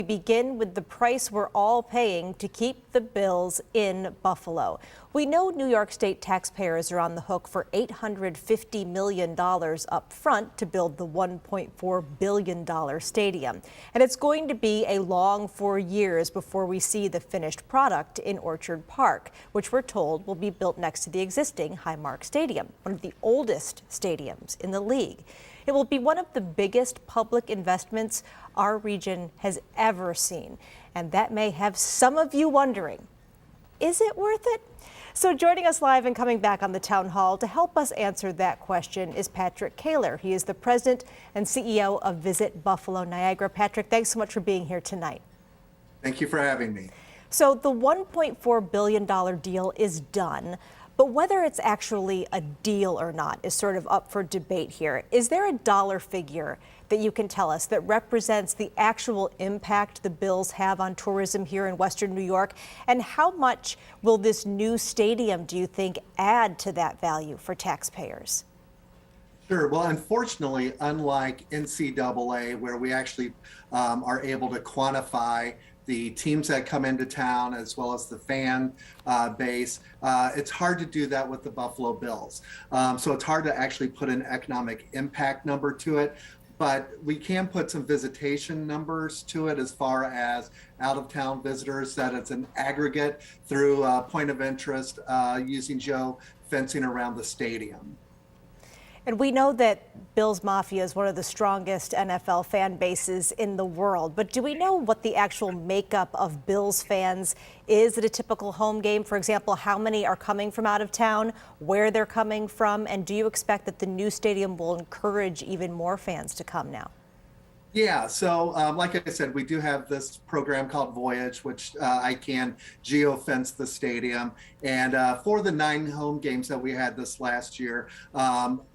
Begin with the price we're all paying to keep the Bills in Buffalo. We know New York State taxpayers are on the hook for $850 million up front to build the $1.4 billion stadium. And it's going to be a long 4 years before we see the finished product in Orchard Park, which we're told will be built next to the existing Highmark Stadium, one of the oldest stadiums in the league. It will be one of the biggest public investments our region has ever seen. And that may have some of you wondering, is it worth it? So joining us live and coming back on the town hall to help us answer that question is Patrick Kaler. He is the president and CEO of Visit Buffalo Niagara. Patrick, thanks so much for being here tonight. Thank you for having me. So the $1.4 billion deal is done. But whether it's actually a deal or not is sort of up for debate here. Is there a dollar figure that you can tell us that represents the actual impact the Bills have on tourism here in Western New York? And how much will this new stadium, do you think, add to that value for taxpayers? Sure. Well, unfortunately, unlike NCAA, where we actually are able to quantify the teams that come into town as well as the fan base, it's hard to do that with the Buffalo Bills. So it's hard to actually put an economic impact number to it, but we can put some visitation numbers to it as far as out-of-town visitors, that it's an aggregate through point of interest using fencing around the stadium. And we know that Bills Mafia is one of the strongest NFL fan bases in the world. But do we know what the actual makeup of Bills fans is at a typical home game? For example, how many are coming from out of town, where they're coming from, and do you expect that the new stadium will encourage even more fans to come now? Yeah, so like I said, we do have this program called Voyage, which I can geofence the stadium. And for the 9 home games that we had this last year,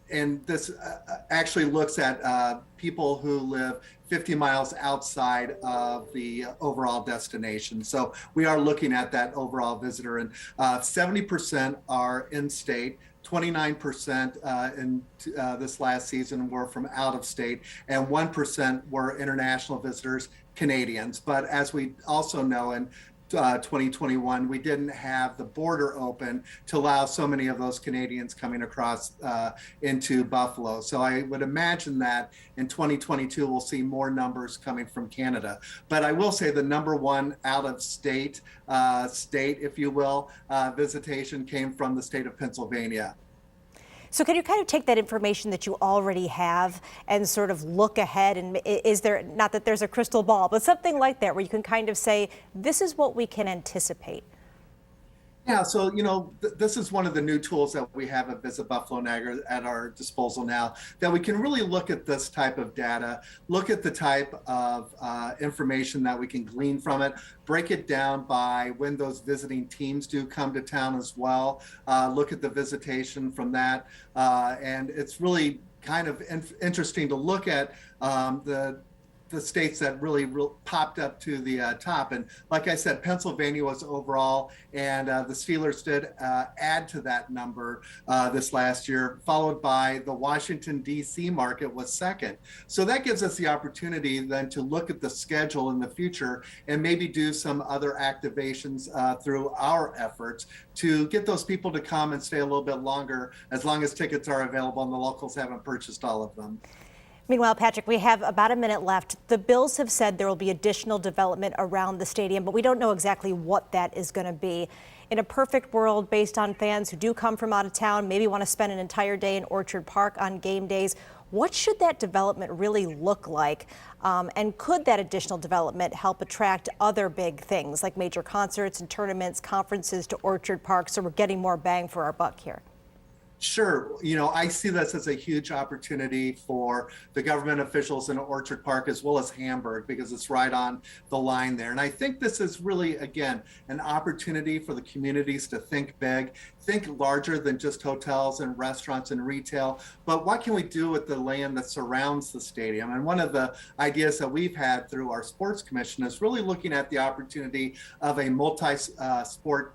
and this actually looks at people who live 50 miles outside of the overall destination. So we are looking at that overall visitor, and 70% are in-state. 29% in this last season were from out of state, and 1% were international visitors, Canadians. But as we also know, in 2021, we didn't have the border open to allow so many of those Canadians coming across into Buffalo. So I would imagine that in 2022, we'll see more numbers coming from Canada. But I will say the number one out of state, if you will, visitation came from the state of Pennsylvania. So can you kind of take that information that you already have and sort of look ahead? And is there, not that there's a crystal ball, but something like that where you can kind of say, this is what we can anticipate? Yeah, so, this is one of the new tools that we have at Visit Buffalo Niagara at our disposal now, that we can really look at this type of data, look at the type of information that we can glean from it, break it down by when those visiting teams do come to town as well, look at the visitation from that. And it's really kind of interesting to look at the states that really popped up to the top. And like I said, Pennsylvania was overall, and the Steelers did add to that number this last year, followed by the Washington, D.C. market was second. So that gives us the opportunity then to look at the schedule in the future and maybe do some other activations through our efforts to get those people to come and stay a little bit longer, as long as tickets are available and the locals haven't purchased all of them. Meanwhile, Patrick, we have about a minute left. The Bills have said there will be additional development around the stadium, but we don't know exactly what that is going to be. In a perfect world, based on fans who do come from out of town, maybe want to spend an entire day in Orchard Park on game days, what should that development really look like? And could that additional development help attract other big things like major concerts and tournaments, conferences to Orchard Park, so we're getting more bang for our buck here? Sure. I see this as a huge opportunity for the government officials in Orchard Park as well as Hamburg, because it's right on the line there. And I think this is really, again, an opportunity for the communities to think big, think larger than just hotels and restaurants and retail. But what can we do with the land that surrounds the stadium? And one of the ideas that we've had through our sports commission is really looking at the opportunity of a multi-sport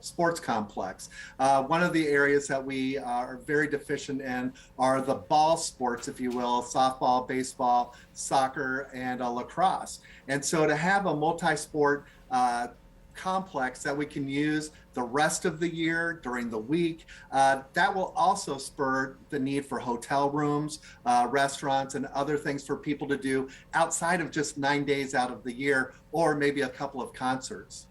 sports complex. One of the areas that we are very deficient in are the ball sports, if you will, softball, baseball, soccer, and lacrosse. And so to have a multi-sport complex that we can use the rest of the year during the week, that will also spur the need for hotel rooms, restaurants, and other things for people to do outside of just 9 days out of the year, or maybe a couple of concerts.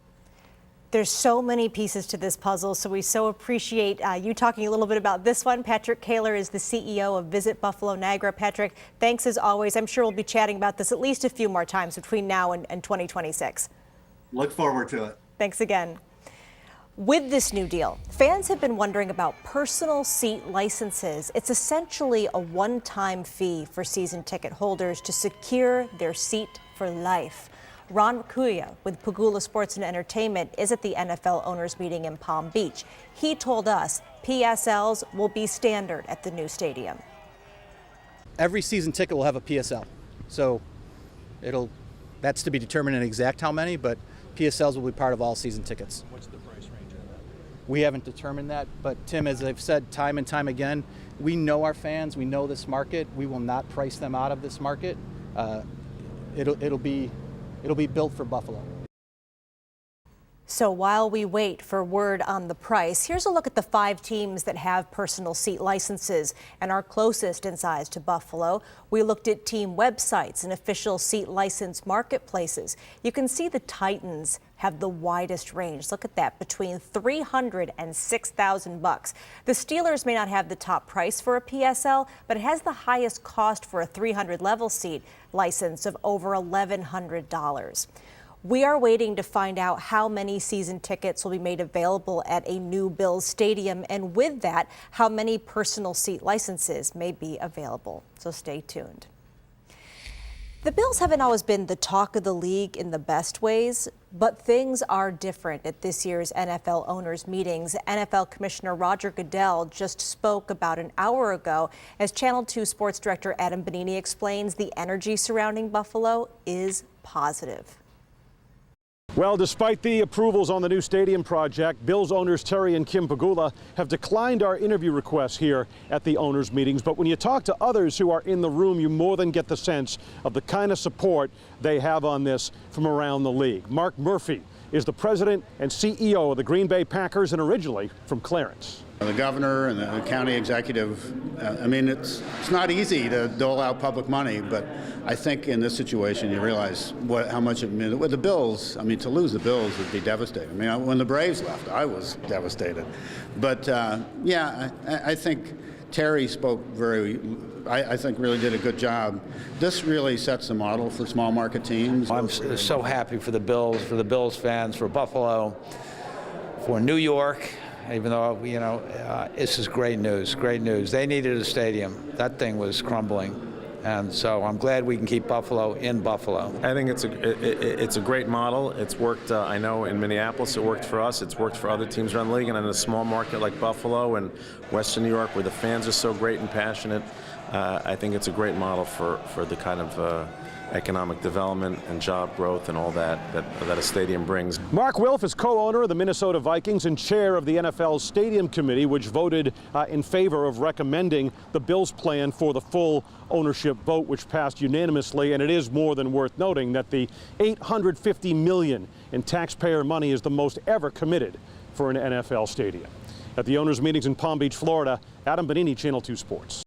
There's so many pieces to this puzzle, so we so appreciate you talking a little bit about this one. Patrick Kaler is the CEO of Visit Buffalo Niagara. Patrick, thanks as always. I'm sure we'll be chatting about this at least a few more times between now and 2026. Look forward to it. Thanks again. With this new deal, fans have been wondering about personal seat licenses. It's essentially a one-time fee for season ticket holders to secure their seat for life. Ron Kuya with Pagula Sports and Entertainment is at the NFL owners meeting in Palm Beach. He told us PSLs will be standard at the new stadium. Every season ticket will have a PSL. So that's to be determined in exact how many, but PSLs will be part of all season tickets. What's the price range on that? We haven't determined that, but Tim, as I've said time and time again, we know our fans, we know this market. We will not price them out of this market. It'll be built for Buffalo. So while we wait for word on the price, here's a look at the 5 teams that have personal seat licenses and are closest in size to Buffalo. We looked at team websites and official seat license marketplaces. You can see the Titans have the widest range. Look at that, between $300 and $6,000. The Steelers may not have the top price for a PSL, but it has the highest cost for a 300 level seat license of over $1,100. We are waiting to find out how many season tickets will be made available at a new Bills stadium, and with that, how many personal seat licenses may be available. So stay tuned. The Bills haven't always been the talk of the league in the best ways, but things are different at this year's NFL owners meetings. NFL Commissioner Roger Goodell just spoke about an hour ago. As Channel 2 Sports Director Adam Bonini explains, the energy surrounding Buffalo is positive. Well, despite the approvals on the new stadium project, Bills owners Terry and Kim Pagula have declined our interview requests here at the owners meetings. But when you talk to others who are in the room, you more than get the sense of the kind of support they have on this from around the league. Mark Murphy is the president and CEO of the Green Bay Packers, and originally from Clarence. The governor and the county executive, I mean, it's not easy to dole out public money, but I think in this situation you realize how much it means. With the Bills, I mean, to lose the Bills would be devastating. I mean, when the Braves left, I was devastated. But yeah, I think Terry spoke I think really did a good job. This really sets a model for small market teams. I'm so happy for the Bills fans, for Buffalo, for New York. Even though, you know, this is great news, great news. They needed a stadium. That thing was crumbling. And so I'm glad we can keep Buffalo in Buffalo. I think it's a great model. It's worked, I know, in Minneapolis. It worked for us. It's worked for other teams around the league. And in a small market like Buffalo and Western New York, where the fans are so great and passionate, I think it's a great model for the kind of economic development and job growth and all that a stadium brings. Mark Wilf is co-owner of the Minnesota Vikings and chair of the NFL's Stadium Committee, which voted in favor of recommending the Bills' plan for the full ownership vote, which passed unanimously. And it is more than worth noting that the $850 million in taxpayer money is the most ever committed for an NFL stadium. At the owners' meetings in Palm Beach, Florida, Adam Bonini, Channel 2 Sports.